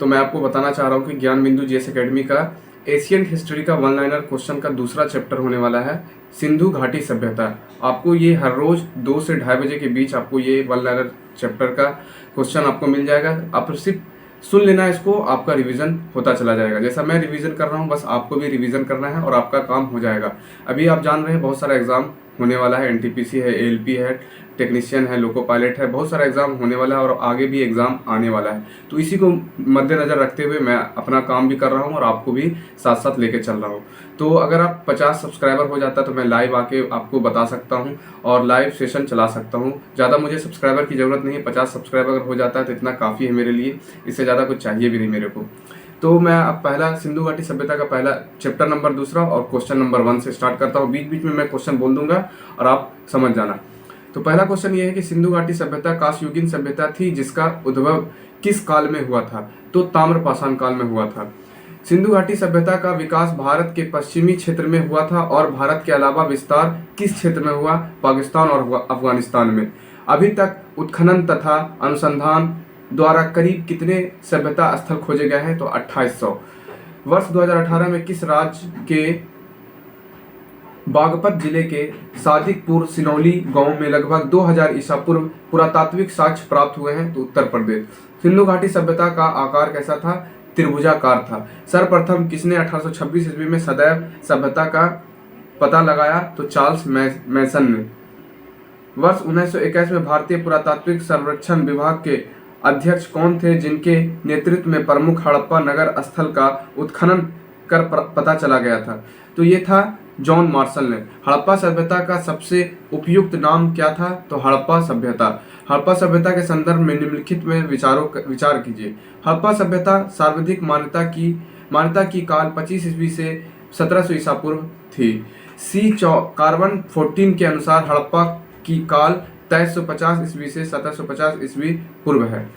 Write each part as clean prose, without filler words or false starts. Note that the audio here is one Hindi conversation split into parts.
तो मैं आपको बताना चाह रहा हूँ कि ज्ञान बिंदु जीएस एकेडमी का एशियन हिस्ट्री का वन लाइनर क्वेश्चन का दूसरा चैप्टर होने वाला है, सिंधु घाटी सभ्यता। आपको ये हर रोज 2 से 2:30 बजे के बीच आपको ये वन लाइनर चैप्टर का क्वेश्चन आपको मिल जाएगा। आप सिर्फ सुन लेना, इसको आपका रिवीजन होता चला जाएगा। जैसा मैं रिवीजन कर रहा हूँ बस आपको भी रिवीजन करना है और आपका काम हो जाएगा। अभी आप जान रहे हैं बहुत सारा एग्जाम होने वाला है, एनटीपीसी है, एएलपी है, टेक्नीशियन है, लोको पायलट है, बहुत सारा एग्जाम होने वाला है और आगे भी एग्जाम आने वाला है। तो इसी को मद्देनजर रखते हुए मैं अपना काम भी कर रहा हूँ और आपको भी साथ साथ लेके चल रहा हूँ। तो अगर आप 50 सब्सक्राइबर हो जाता तो मैं लाइव आके आपको बता सकता हूँ और लाइव सेशन चला सकता हूँ। ज़्यादा मुझे सब्सक्राइबर की ज़रूरत नहीं है, 50 सब्सक्राइबर हो जाता है तो इतना काफ़ी है मेरे लिए, इससे ज़्यादा कुछ चाहिए भी नहीं मेरे को। तो मैं अब पहला सिंधु घाटी सभ्यता का पहला चैप्टर नंबर 2 और क्वेश्चन नंबर 1 से स्टार्ट करता हूँ। बीच बीच में मैं क्वेश्चन बोल दूंगा और आप समझ जाना। तो पहला क्वेश्चन ये है कि सिंधु घाटी सभ्यता कांस्ययुगीन सभ्यता थी जिसका उद्भव किस काल में हुआ था? तो ताम्रपाषाण काल में हुआ था। सिंधु घाटी सभ्यता का विकास भारत के पश्चिमी क्षेत्र में हुआ था और भारत के अलावा विस्तार किस क्षेत्र में हुआ? पाकिस्तान और अफगानिस्तान में। अभी तक उत्खनन तथा अनुसंधान द्वारा करीब कितने सभ्यता स्थल खोजे गए हैं? तो 2800। वर्ष 2018 में किस राज्य के बागपत जिले के सादिकपुर सिनौली गांव में लगभग 2000 ईसा पूर्व पुरातात्विक साक्ष्य प्राप्त हुए हैं? तो उत्तर प्रदेश। सिंधु घाटी सभ्यता का आकार कैसा था? त्रिभुजाकार था। सर्वप्रथम किसने 1826 ईस्वी में सदैव सभ्यता का पता लगाया? तो चार्ल्स मैसन ने। वर्ष 1921 में भारतीय पुरातात्विक सर्वेक्षण विभाग के अध्यक्ष कौन थे जिनके नेतृत्व में प्रमुख हड़प्पा नगर स्थल का उत्खनन कर पता चला गया था? तो ये था जॉन मार्शल ने। हड़प्पा सभ्यता का सबसे उपयुक्त नाम क्या था? तो हड़प्पा सभ्यता। हड़प्पा सभ्यता के संदर्भ में निम्नलिखित में विचार कीजिए। हड़प्पा सभ्यता सर्वाधिक मान्यता की काल 25 ईस्वी से 1700 ईसा पूर्व थी। कार्बन 14 के अनुसार हड़प्पा की काल 2350 ईस्वी से 1750 ईस्वी पूर्व है।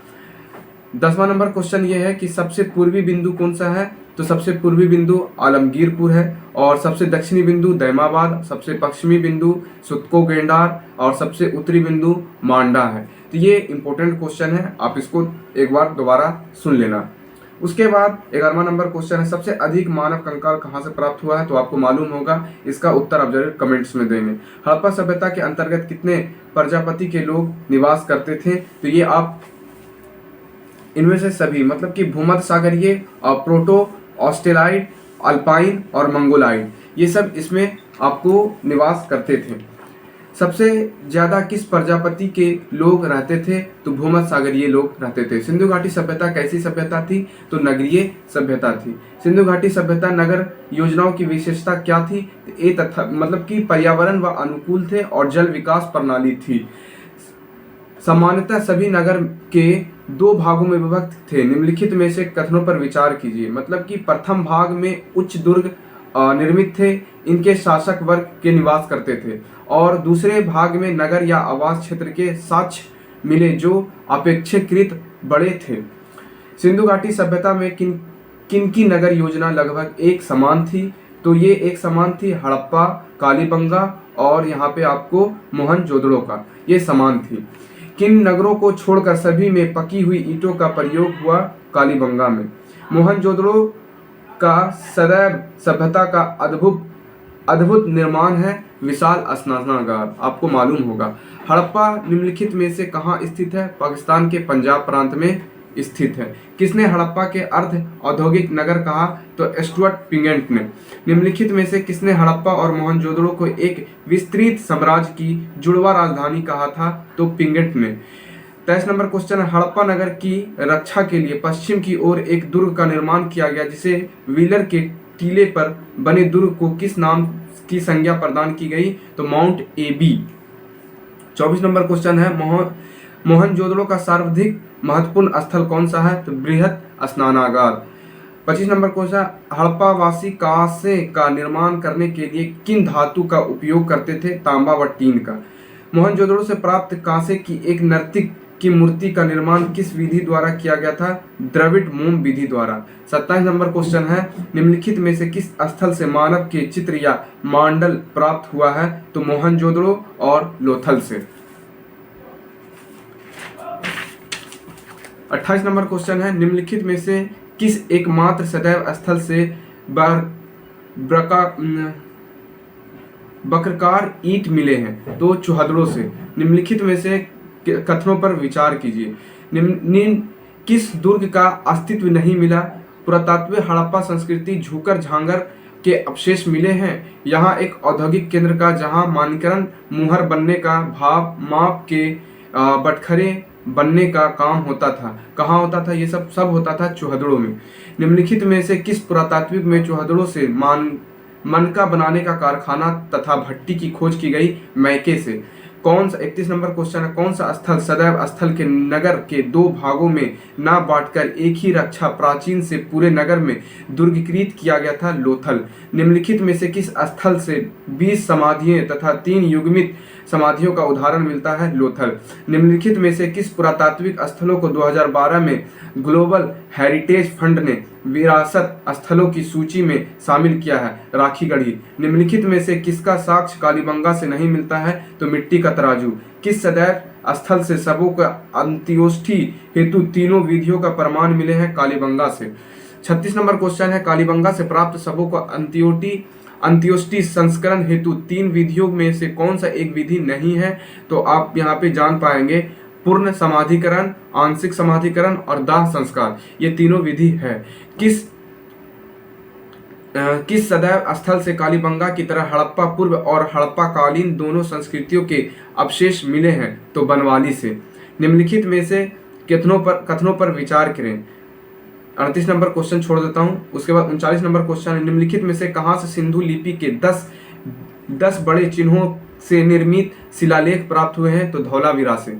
10वां नंबर क्वेश्चन ये है कि सबसे पूर्वी बिंदु कौन सा है? तो सबसे पूर्वी बिंदु आलमगीरपुर है और सबसे दक्षिणी बिंदु दैमाबाद, सबसे पश्चिमी बिंदु सुतको गेंडार और सबसे उत्तरी बिंदु मांडा है। तो ये इंपॉर्टेंट क्वेश्चन है, आप इसको एक बार दोबारा सुन लेना। उसके बाद 11वां नंबर क्वेश्चन है सबसे अधिक मानव कंकाल कहाँ से प्राप्त हुआ है? तो आपको मालूम होगा, इसका उत्तर आप जरूर कमेंट्स में देंगे। हड़प्पा सभ्यता के अंतर्गत कितने प्रजाति के लोग निवास करते थे? तो ये आप इनमें से सभी मतलब कि भूमध्य सागरीय, प्रोटो ऑस्ट्रेलाइड, अल्पाइन और मंगोलाइड, ये सब इसमें आपको निवास करते थे। सबसे ज्यादा किस प्रजाति के लोग रहते थे? तो भूमध्य सागरीय लोग रहते थे। सिंधु घाटी सभ्यता कैसी सभ्यता थी? तो नगरीय सभ्यता थी। सिंधु घाटी सभ्यता नगर योजनाओं की विशेषता क्या थी? ये तथा मतलब कि पर्यावरण व अनुकूल थे और जल विकास प्रणाली थी। सामान्यतः सभी नगर के 2 भागों में विभक्त थे। निम्नलिखित में से कथनों पर विचार कीजिए। मतलब कि प्रथम भाग में उच्च दुर्ग निर्मित थे, इनके शासक वर्ग के निवास करते थे, और दूसरे भाग में नगर या आवास क्षेत्र के साक्ष्य मिले जो अपेक्षाकृत बड़े थे। सिंधु घाटी सभ्यता में किन की नगर योजना लगभग एक समान थी? तो ये एक समान थी हड़प्पा, कालीबंगा और यहाँ पे आपको मोहनजोदड़ो का, ये समान थी। किन नगरों को छोड़कर सभी में पकी हुई ईंटों का प्रयोग हुआ? कालीबंगा में। मोहनजोदड़ो का सदैव सभ्यता का अद्भुत निर्माण है, विशाल स्नानागार, आपको मालूम होगा। हड़प्पा निम्नलिखित में से कहाँ स्थित है? पाकिस्तान के पंजाब प्रांत में स्थित है। किसने हड़प्पा के अर्ध औद्योगिक नगर कहा? तो स्टुअर्ट पिंगेंट ने। निम्नलिखित में से किसने हड़प्पा और मोहनजोदड़ो को एक विस्तृत साम्राज्य की जुड़वा राजधानी कहा था? तो पिंगेंट ने। 23 नंबर क्वेश्चन है हड़प्पा नगर की रक्षा के लिए पश्चिम की ओर एक दुर्ग का निर्माण किया गया जिसे व्हीलर के टीले पर बने दुर्ग को किस नाम की संज्ञा प्रदान की गई? तो माउंट एबी। 24 नंबर क्वेश्चन है मोहनजोदड़ो का सर्वाधिक महत्वपूर्ण स्थल कौन सा है? तो बृहत स्नानागार। 25 नंबर क्वेश्चन हड़प्पा वासी कांसे का निर्माण करने के लिए किन धातु का उपयोग करते थे? तांबा व टीन का। मोहनजोदड़ो से प्राप्त कांसे की एक नर्तक की मूर्ति का निर्माण किस विधि द्वारा किया गया था? द्रविड़ मोम विधि द्वारा। 27 नंबर क्वेश्चन है निम्नलिखित में से किस स्थल से मानव के चित्र या मांडल प्राप्त हुआ है? तो मोहनजोदड़ो और लोथल से। 28 नंबर क्वेश्चन है, निम्नलिखित में से किस एकमात्र सदैव स्थल से वक्राकार ईंट मिले हैं? तो चौहदड़ों से। निम्नलिखित में से कथनों पर विचार कीजिए। निम्न किस दुर्ग का अस्तित्व नहीं मिला? पुरातत्व हड़प्पा संस्कृति झूकर झांगर के अवशेष मिले हैं। यहाँ एक औद्योगिक केंद्र का जहाँ मानकीकरण मुहर बनने का भाव माप के बटखरे बनने का काम होता था। कहाँ होता था? ये सब होता था चौहदड़ों में। निम्नलिखित में से किस पुरातात्विक में चौहदड़ों से मनका बनाने का कारखाना तथा भट्टी की खोज की गई? मैके से। कौन सा 31 नंबर क्वेश्चन है, कौन सा स्थल सदैव स्थल के नगर के दो भागों में न बांटकर एक ही रक्षा प्राचीन से पूरे नगर में दुर्गीकृत किया गया था? लोथल। निम्नलिखित में से किस स्थल से 20 समाधियां तथा 3 युग्मित समाधियों का उदाहरण मिलता है? लोथल। निम्नलिखित में से किस पुरातात्विक स्थलों को 2012 में ग्लोबल हेरिटेज फंड ने विरासत स्थलों की सूची में शामिल किया है? राखीगढ़ी। निम्नलिखित में से किसका साक्ष्य कालीबंगा से नहीं मिलता है? तो मिट्टी का तराजू। किस सदैव स्थल से शवों का अंत्योष्टि हेतु तीनों विधियों का प्रमाण मिले हैं? कालीबंगा से। 36 नंबर क्वेश्चन है, कालीबंगा से प्राप्त शवों का अंत्योष्टि संस्करण हेतु 3 विधियों में से कौन सा एक विधि नहीं है? तो आप यहाँ पे जान पाएंगे पूर्ण समाधिकरण, आंशिक समाधिकरण और दाह संस्कार, ये तीनों विधि है। किस सदैव स्थल से कालीबंगा की तरह हड़प्पा पूर्व और हड़प्पा कालीन दोनों संस्कृतियों के अवशेष मिले हैं? तो बनवाली से। निम्नलिखित में से कथनों पर विचार करें। 38 नंबर क्वेश्चन छोड़ देता हूं। उसके बाद 39 नंबर क्वेश्चन है, निम्नलिखित में से कहां से सिंधु लिपि के 10 बड़े चिन्हों से निर्मित शिलालेख प्राप्त हुए हैं? तो धौलावीरा से।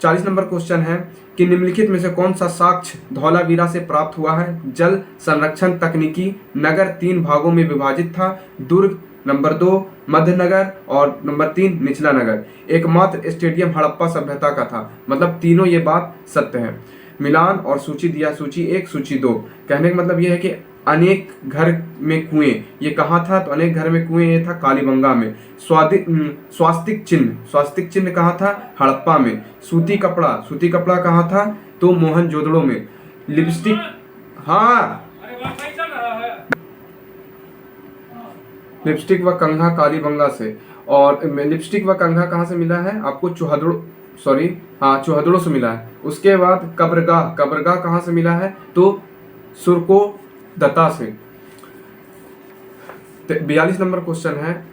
40 नंबर क्वेश्चन है कि निम्नलिखित में से कौन सा साक्ष्य धौलावीरा से प्राप्त हुआ है? जल संरक्षण तकनीकी। नगर 3 भागों में विभाजित था। दुर्ग। नंबर 2 मध्य नगर और नंबर 3 निचला नगर। एकमात्र स्टेडियम हड़प्पा सभ्यता का था। मतलब तीनों ये बात सत्य है। मिलान और सूची दिया, सूची 1 सूची 2। कहने का मतलब यह है कि अनेक घर में कुएं, ये कहाँ था? तो अनेक घर में कुएं ये था कालीबंगा में। स्वास्तिक चिन्ह कहाँ था? हड़प्पा में। सूती कपड़ा कहाँ था? तो मोहनजोदड़ो में। लिपस्टिक, हाँ, लिपस्टिक व कंघा कालीबंगा से। और लिपस्टिक व कंघा कहाँ से मिला है आपको? चौहदड़ों से मिला है। उसके बाद कब्रगाह कहाँ से मिला है? तो सुरको दत्ता से। 42 नंबर क्वेश्चन है,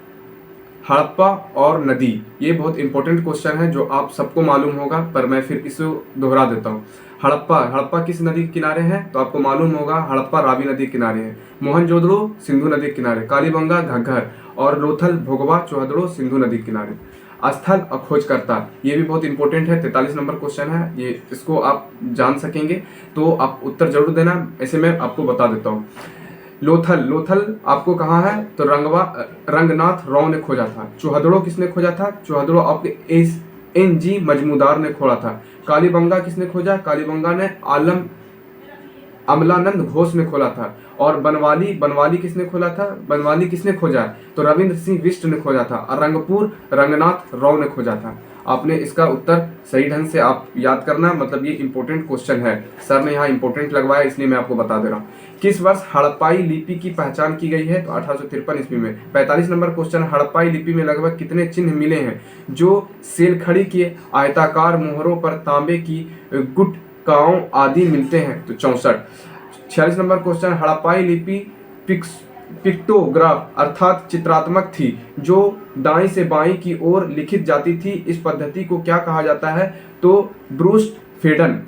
हड़प्पा और नदी। ये बहुत इंपॉर्टेंट क्वेश्चन है जो आप सबको मालूम होगा, पर मैं फिर इसे दोहरा देता हूँ। हड़प्पा किस नदी के किनारे है? तो आपको मालूम होगा हड़प्पा रावी नदी के किनारे है। मोहनजोदड़ो सिंधु नदी के किनारे। कालीबंगा घग्घर और लोथल भोगवा चौहदड़ो सिंधु नदी के किनारे। स्थल खोजकर्ता, ये भी बहुत इंपॉर्टेंट है। 43 नंबर क्वेश्चन है, ये इसको आप जान सकेंगे तो आप उत्तर जरूर देना, ऐसे मैं आपको बता देता हूँ। लोथल आपको कहाँ है? तो रंगनाथ राव ने खोजा था। चौहदड़ो किसने खोजा था? चौहदड़ो आपके NG मजमूदार ने खोजा था। कालीबंगा किसने खोजा? कालीबंगा ने अमलानंद घोष ने खोला था। और बनवाली किसने खोला था? बनवाली किसने खोजा? तो रविंद्र सिंह बिष्ट ने खोजा था। और रंगपुर रंगनाथ राव ने खोजा था। आपने इसका उत्तर सही ढंग से आप याद करना, मतलब ये इंपॉर्टेंट क्वेश्चन है, सर ने यहाँ इंपॉर्टेंट लगवाया इसलिए मैं आपको बता दे रहा हूँ। किस वर्ष हड़प्पाई लिपि की पहचान की गई है? तो 1853 ईस्वी में। 45 नंबर क्वेश्चन, हड़प्पाई लिपि में लगभग कितने चिन्ह मिले हैं जो सेलखड़ी के आयताकार मोहरों पर तांबे की गुटकाओं आदि मिलते हैं? तो 64। 46 नंबर क्वेश्चन, हड़प्पाई लिपि पिक्टोग्राफ अर्थात चित्रात्मक थी जो दाईं से बाईं की ओर लिखित जाती थी। इस पद्धति को क्या कहा जाता है? तो ब्रूस्ट फेडन।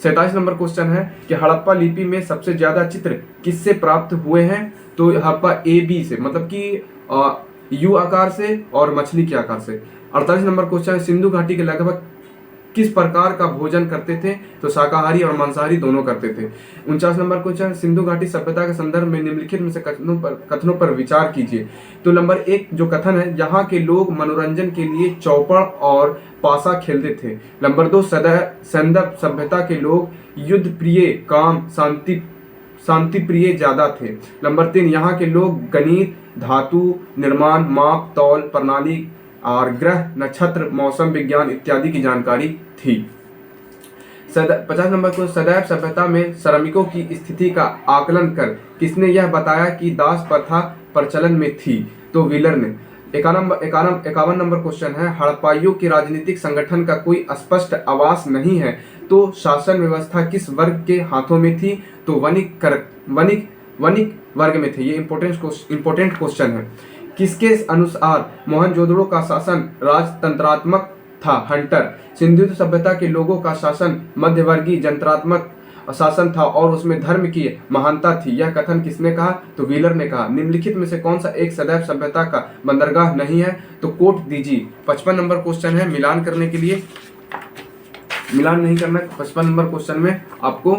47 नंबर क्वेश्चन है कि हड़प्पा लिपि में सबसे ज्यादा चित्र किससे प्राप्त हुए हैं? तो हड़प्पा AB से, मतलब कि U आकार से और मछली के आकार से। 48 नंबर क्वेश्चन है, सिंधु घाटी के लगभग किस प्रकार का भोजन करते थे? तो शाकाहारी और मांसाहारी दोनों करते थे। 49 नंबर क्वेश्चन, सिंधु घाटी सभ्यता के संदर्भ में निम्नलिखित में से कथनों पर विचार कीजिए। तो नंबर 1 जो कथन है, यहाँ के लोग मनोरंजन के लिए चौपड़ और पासा खेलते थे। नंबर 2, सैंदव सभ्यता के लोग युद्ध प्रिय, काम शांति प्रिय ज्यादा थे। नंबर 3, यहाँ के लोग गणित, धातु निर्माण, माप तौल प्रणाली और ग्रह नक्षत्र मौसम विज्ञान इत्यादि की जानकारी थी। 50 नंबर को सदैव सभ्यता में श्रमिकों की स्थिति का आकलन कर किसने यह बताया कि दास प्रथा प्रचलन में थी? तो व्हीलर ने। 51 नंबर क्वेश्चन है, हड़प्पाइयों के राजनीतिक संगठन का कोई स्पष्ट आवास नहीं है, तो शासन व्यवस्था किस वर्ग के हाथों में थी? तो वणिक वर्ग में थे। ये इंपॉर्टेंट क्वेश्चन है। किसके अनुसार मोहनजोदड़ो का शासन राजतंत्रात्मक था? हंटर। सिंधु सभ्यता के लोगों का शासन मध्यवर्गीय जनत्रात्मक शासन था और उसमें धर्म की महानता थी। यह कथन किसने कहा? तो व्हीलर ने कहा। निम्नलिखित में से कौन सा एक सदैव सभ्यता का बंदरगाह नहीं है? तो कोट दीजिए। 55 नंबर क्वेश्चन है, मिलान करने के लिए, मिलान नहीं करना। 55 नंबर क्वेश्चन में आपको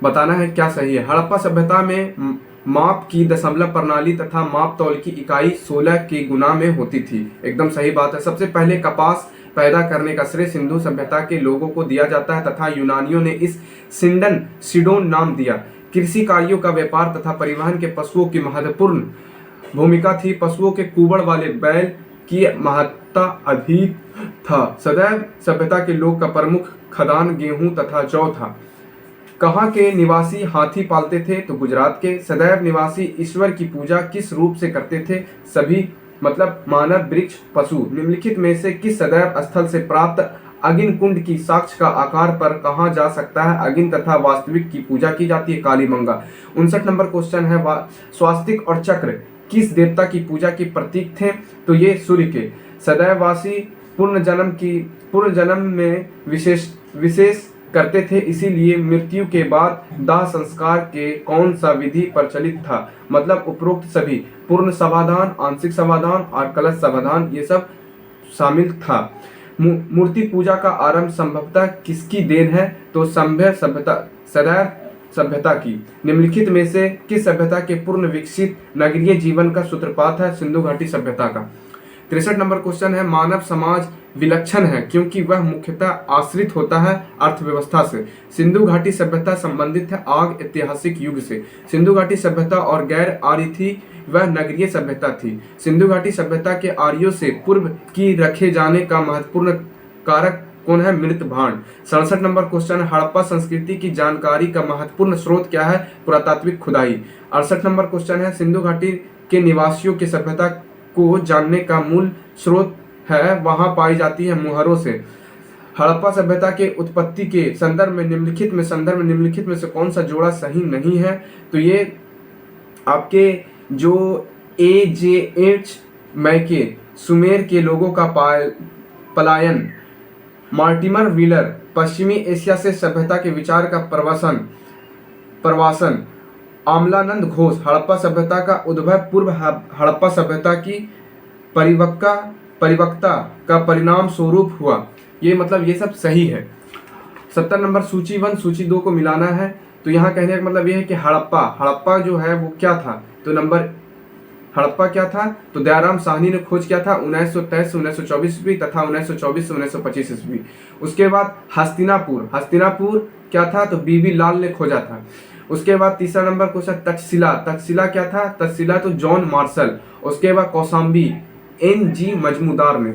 बताना है क्या सही है। हड़प्पा सभ्यता में माप की दशमलव प्रणाली तथा माप तौल की इकाई 16 के गुना में होती थी। एकदम सही बात है। सबसे पहले कपास पैदा करने का श्रेय सिंधु सभ्यता के लोगों को दिया जाता है तथा यूनानियों ने इस सिडोन नाम दिया। कृषि कार्यों का व्यापार तथा परिवहन के पशुओं की महत्वपूर्ण भूमिका थी। पशुओं के कुबड़ वाले बैल की महत्ता अधिक था। सदैव सभ्यता के लोग का प्रमुख खदान गेहूं तथा जौ था। कहाँ के निवासी हाथी पालते थे? तो गुजरात के। सदैव निवासी ईश्वर की पूजा किस रूप से करते थे? सभी, मतलब मानव, वृक्ष, पशु। निम्नलिखित में से किस सदैव स्थल से प्राप्त अगिन कुंड की साक्ष्य का आकार पर कहा जा सकता है? अगिन तथा वास्तविक की पूजा की जाती है। कालीबंगा। 59 नंबर क्वेश्चन है, स्वास्तिक और चक्र किस देवता की पूजा के प्रतीक थे? तो ये सूर्य के। सदैववासी पूर्ण जन्म में विशेष करते थे, इसीलिए मृत्यु के बाद दाह संस्कार के कौन सा विधि प्रचलित था? मतलब उपरोक्त सभी, पूर्ण समाधान, आंशिक समाधान और कलश समाधान, ये सब शामिल था। मूर्ति पूजा का आरंभ संभवतः किसकी देन है? तो सदैव सभ्यता की। निम्नलिखित में से किस सभ्यता के पूर्ण विकसित नगरीय जीवन का सूत्रपात है? सिंधु घाटी सभ्यता का। 63 नंबर क्वेश्चन है, मानव समाज विलक्षण है क्योंकि वह मुख्यतः आश्रित होता है अर्थव्यवस्था से। सिंधु घाटी सभ्यता संबंधित है आग ऐतिहासिक युग से। सिंधु घाटी सभ्यता और गैर आर्य थी, वह नगरीय सभ्यता थी। सिंधु घाटी सभ्यता के आर्यों से पूर्व की रखे जाने का महत्वपूर्ण कारक कौन है? मृत भांड। 67 नंबर क्वेश्चन, हड़प्पा संस्कृति की जानकारी का महत्वपूर्ण स्रोत क्या है? पुरातात्विक खुदाई। 68 नंबर क्वेश्चन है, सिंधु घाटी के निवासियों की सभ्यता को जानने का मूल स्रोत है, वहां पाई जाती है मुहरों से। हड़प्पा सभ्यता के उत्पत्ति के संदर्भ में निम्नलिखित में से कौन सा जोड़ा सही नहीं है? तो ये आपके जो AJH मैके सुमेर के लोगों का पलायन, मार्टिमर व्हीलर पश्चिमी एशिया से सभ्यता के विचार का प्रवासन, आमलानंद घोष हड़प्पा सभ्यता का उद्भव पूर्व हड़प्पा सभ्यता की परिवक्ता का परिणाम स्वरूप हुआ। ये मतलब ये सब सही है। 70 नंबर, सूची 1 सूची 2 को मिलाना है। तो यहाँ कहने का मतलब ये है कि हड़प्पा जो है वो क्या था? तो हड़प्पा क्या था? तो दयाराम साहनी ने खोज किया था 1923 से 1924 ईस्वी तथा 1924 से 1925 ईस्वी। उसके बाद हस्तिनापुर क्या था? तो बीबी लाल ने खोजा था। उसके बाद तीसरा नंबर क्वेश्चन, तक्षशिला क्या था? तक्षशिला तो जॉन मार्शल। उसके बाद कौशाम्बी NG मजमूदार ने।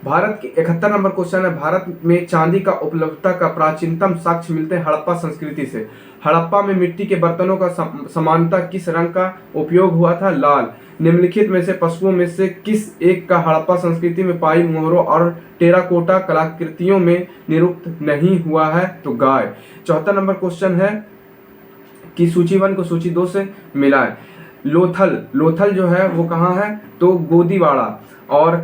भारत के 71 नंबर क्वेश्चन है, भारत में चांदी का उपलब्धता का प्राचीनतम साक्ष्य मिलते हैं हड़प्पा संस्कृति से। हड़प्पा में मिट्टी के बर्तनों का समानता किस रंग का उपयोग हुआ था? लाल। निम्नलिखित में से पशुओं में से किस एक का हड़प्पा संस्कृति में पाई मोहरों और टेराकोटा कलाकृतियों में निरुक्त नहीं हुआ है? तो गाय। 74 नंबर क्वेश्चन है कि सूची 1 को सूची 2 से मिलाएं। लोथल जो है वो कहाँ है? तो गोदीवाड़ा। और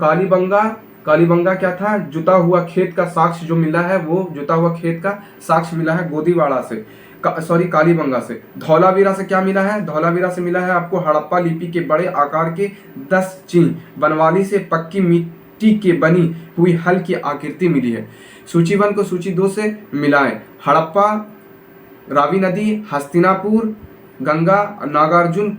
कालीबंगा क्या था? जुता हुआ खेत का साक्ष्य जो मिला है, वो जुता हुआ खेत का साक्ष्य मिला है गोदीवाड़ा से, कालीबंगा से। धौलावीरा से क्या मिला है? धौलावीरा से मिला है आपको हड़प्पा लिपि के बड़े आकार के 10 चिन्ह। बनवाली से पक्की मिट्टी के बनी हुई हल की आकृति मिली है। सूची 1 को सूची 2 से मिलाएं। हड़प्पा, रावी नदी, हस्तिनापुर, गंगा, नागार्जुन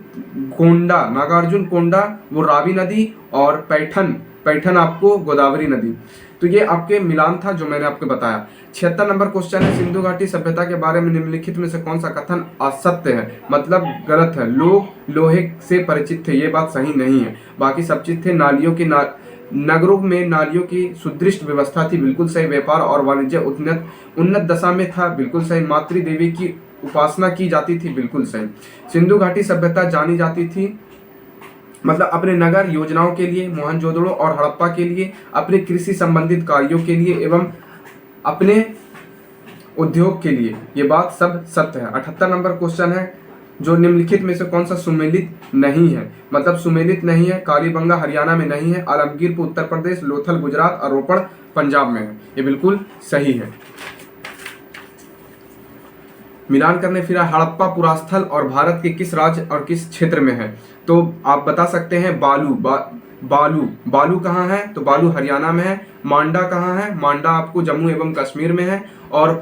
कोंडा वो रावी नदी, और पैठन आपको गोदावरी नदी। तो ये आपके मिलान था जो मैंने आपको बताया। 76 नंबर क्वेश्चन है, सिंधु घाटी सभ्यता के बारे में निम्नलिखित में से कौन सा कथन असत्य है? मतलब गलत है। लोग लोहे से परिचित थे, ये बात सही नहीं है। बाकी सब चीज थे। नगरों में नालियों की सुदृढ़ व्यवस्था थी, बिल्कुल सही। व्यापार और वाणिज्य उन्नत उन्नत दशा में था, बिल्कुल सही। मातृ देवी की उपासना की जाती थी, बिल्कुल सही। सिंधु घाटी सभ्यता जानी जाती थी मतलब अपने नगर योजनाओं के लिए, मोहनजोदड़ो और हड़प्पा के लिए, अपने कृषि संबंधित कार्यों के लिए एवं अपने उद्योग के लिए। ये बात सब सत्य है। 78 नंबर क्वेश्चन है, जो निम्नलिखित में से कौन सा सुमेलित नहीं है? मतलब सुमेलित नहीं है। कालीबंगा हरियाणा में नहीं है, आलमगीरपुर उत्तर प्रदेश, लोथल गुजरात और रोपड़ पंजाब में है। ये बिल्कुल सही है। मिलान करने फिरा हड़प्पा पुरास्थल और भारत के किस राज्य और किस क्षेत्र में है? तो आप बता सकते हैं बालू कहाँ है? तो बालू हरियाणा में है। मांडा कहाँ है? मांडा आपको जम्मू एवं कश्मीर में है। और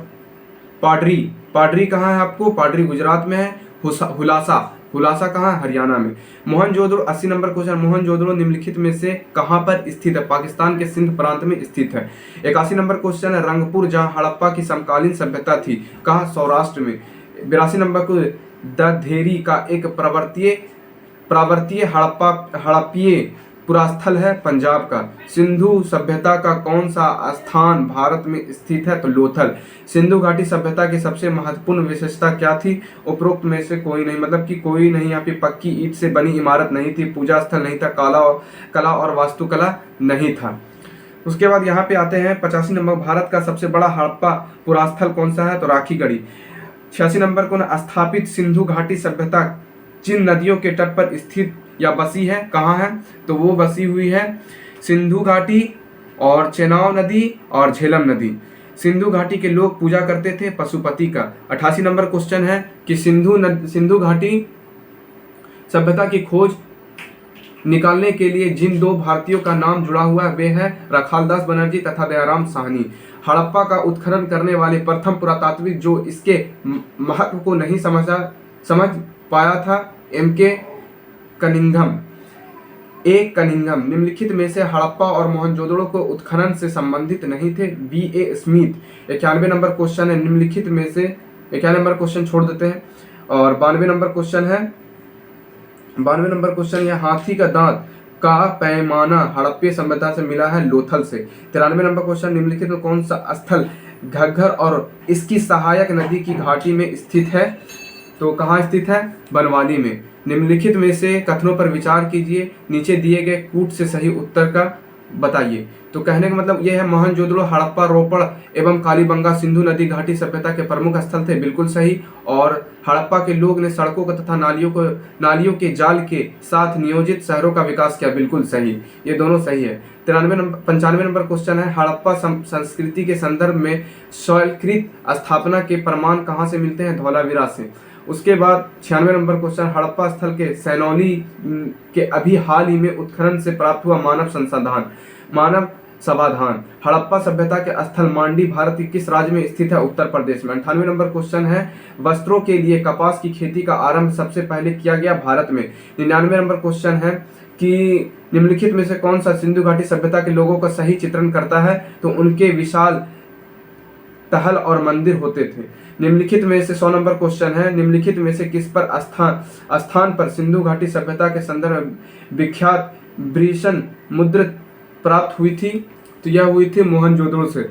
पाडरी कहाँ है आपको? पाडरी गुजरात में है। हुलासा कहाँ है? हरियाणा में। मोहनजोदड़ो 80 नंबर क्वेश्चन, मोहनजोदड़ो निम्नलिखित में से कहाँ पर स्थित है? पाकिस्तान के सिंध प्रांत में स्थित है। 81 नंबर क्वेश्चन है, रंगपुर जहाँ हड़प्पा की समकालीन सभ्यता थी, कहाँ? सौराष्ट्र में। 82 नंबर को दधेरी का एक प्रावर्तीय हड़प्पीय पुरास्थल है, पंजाब का। सिंधु सभ्यता का कौन सा स्थान भारत में स्थित है? तो लोथल। सिंधु घाटी सभ्यता की सबसे महत्वपूर्ण विशेषता क्या थी? उपरोक्त में से कोई नहीं, मतलब कि कोई नहीं। यहाँ पे पक्की ईंट से बनी इमारत नहीं थी, पूजा स्थल नहीं था, कला और वास्तुकला नहीं था। उसके बाद यहाँ पे आते हैं 85 नंबर, भारत का सबसे बड़ा हड़प्पा पुरास्थल कौन सा है? तो राखीगढ़ी। 86 नंबर को स्थापित सिंधु घाटी सभ्यता जिन नदियों के तट पर स्थित या बसी है, कहाँ है? तो वो बसी हुई है सिंधु घाटी और चेनाब नदी और झेलम नदी। सिंधु घाटी के लोग पूजा करते थे पशुपति का। 88 नंबर क्वेश्चन है कि सिंधु घाटी सभ्यता की खोज निकालने के लिए जिन दो भारतीयों का नाम जुड़ा हुआ है वे है रखालदास बनर्जी तथा दयाराम साहनी। हड़प्पा का उत्खनन करने वाले प्रथम पुरातात्विक जो इसके महत्व को नहीं समझ पाया था, एम.के. कनिंघम। निम्नलिखित में से हड़प्पा और मोहनजोदड़ो को उत्खनन से संबंधित नहीं थे, बी.ए. स्मिथ। 91 नंबर क्वेश्चन है, निम्नलिखित में से 91 नंबर क्वेश्चन छोड़ देते हैं। और 92 नंबर क्वेश्चन है, 92 नंबर क्वेश्चन यह हाथी का दांत का पैमाना हड़प्पीय सभ्यता से मिला है, लोथल से। 93 नंबर क्वेश्चन, निम्नलिखित में कौन सा स्थल घग्गर और इसकी सहायक नदी की घाटी में स्थित है? तो कहाँ स्थित है? बनवाली में। निम्नलिखित में से कथनों पर विचार कीजिए, नीचे दिए गए कूट से सही उत्तर का बताइए। तो कहने का मतलब यह है, मोहनजोदड़ो हड़प्पा रोपड़ एवं कालीबंगा सिंधु नदी घाटी सभ्यता के प्रमुख स्थल थे, बिल्कुल सही। और हड़प्पा के लोग ने सड़कों का तथा नालियों के जाल के साथ नियोजित शहरों का विकास किया, बिल्कुल सही। ये दोनों सही है। 95 नंबर क्वेश्चन है, हड़प्पा संस्कृति के संदर्भ में शैलकृत स्थापना के प्रमाण कहाँ से मिलते हैं? धौलावीरा से। उसके बाद 96 नंबर क्वेश्चन, हड़प्पा स्थल के सैनौली के अभी हाल ही में उत्खनन से प्राप्त हुआ मानव समाधान। हड़प्पा सभ्यता के स्थल मांडी भारत के किस राज्य में स्थित है? उत्तर प्रदेश में। 98 नंबर क्वेश्चन है, वस्त्रों के लिए कपास की खेती का आरंभ सबसे पहले किया गया भारत में। 99 नंबर क्वेश्चन है कि निम्नलिखित में से कौन सा सिंधु घाटी सभ्यता के लोगों का सही चित्रण करता है? तो उनके विशाल तहल और मंदिर होते थे। निम्नलिखित में से 100 नंबर क्वेश्चन है, निम्नलिखित में से किस पर स्थान पर सिंधु घाटी सभ्यता के संदर्भ में विख्यात ब्रिशन मुद्रा प्राप्त हुई थी? तो यह हुई थी मोहनजोदड़ो से।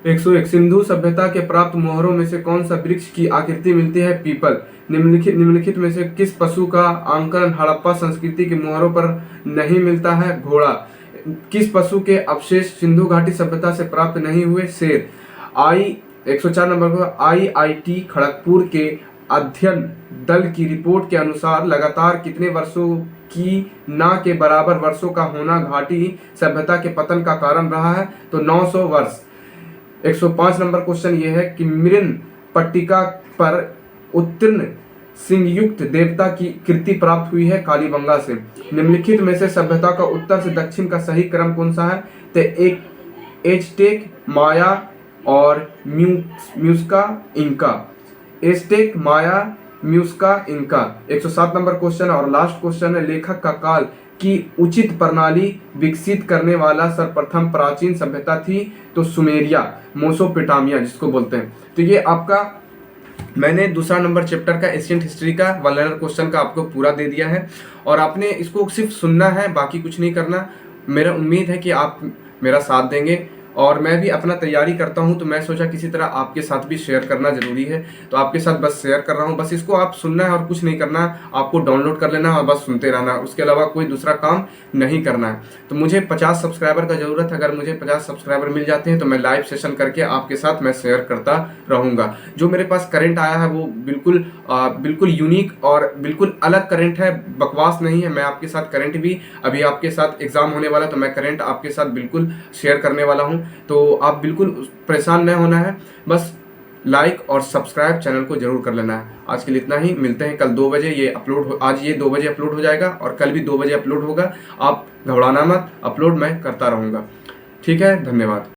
101 सिंधु सभ्यता के प्राप्त मोहरों में से कौन सा वृक्ष की आकृति मिलती है? पीपल। निम्नलिखित में से किस पशु का अंकन हड़प्पा संस्कृति के मोहरों पर नहीं मिलता है? घोड़ा। किस पशु के अवशेष सिंधु घाटी सभ्यता से प्राप्त नहीं हुए? शेर। 104 नंबर को, IIT खड़गपुर के अध्ययन दल की रिपोर्ट के अनुसार लगातार कितने वर्षों की ना के बराबर वर्षों का होना घाटी सभ्यता के पतन का कारण रहा है? तो 900 वर्ष। 105 नंबर क्वेश्चन ये है कि मृन पट्टिका पर उत्तीर्ण सिंहयुक्त देवता की कृति प्राप्त हुई है कालीबंगा से। निम्नलिखित में से सभ्यता का उत्तर से दक्षिण का सही क्रम कौन सा है? तो एक एज़टेक, माया और म्यूस्का इंका। एज़टेक, माया, म्यूस्का इंका। 107 नंबर क्वेश्चन और लास्ट क्वेश्चन है, लेखक का काल की उचित प्रणाली विकसित करने वाला सर्वप्रथम प्राचीन सभ्यता थी? तो सुमेरिया, मेसोपोटामिया जिसको बोलते हैं। तो ये आपका मैंने दूसरा नंबर चैप्टर का एशियंट हिस्ट्री का वल्नर क्वेश्चन का आपको पूरा दे दिया है और आपने इसको सिर्फ सुनना है, बाकी कुछ नहीं करना। मेरा उम्मीद है कि आप मेरा साथ देंगे और मैं भी अपना तैयारी करता हूं, तो मैं सोचा किसी तरह आपके साथ भी शेयर करना ज़रूरी है। तो आपके साथ बस शेयर कर रहा हूं, बस इसको आप सुनना है और कुछ नहीं करना है, आपको डाउनलोड कर लेना है और बस सुनते रहना है, उसके अलावा कोई दूसरा काम नहीं करना है। तो मुझे 50 सब्सक्राइबर का ज़रूरत है, अगर मुझे 50 सब्सक्राइबर मिल जाते हैं तो मैं लाइव सेशन करके आपके साथ मैं शेयर करता रहूँगा। जो मेरे पास करंट आया है वो बिल्कुल यूनिक और बिल्कुल अलग करंट है, बकवास नहीं है। मैं आपके साथ करंट भी, अभी आपके साथ एग्जाम होने वाला तो मैं करंट आपके साथ बिल्कुल शेयर करने वाला हूं, तो आप बिल्कुल परेशान न होना है, बस लाइक और सब्सक्राइब चैनल को जरूर कर लेना है। आज के लिए इतना ही, मिलते हैं कल 2 बजे। आज ये 2 बजे अपलोड हो जाएगा और कल भी 2 बजे अपलोड होगा। आप घबराना मत, अपलोड मैं करता रहूंगा। ठीक है, धन्यवाद।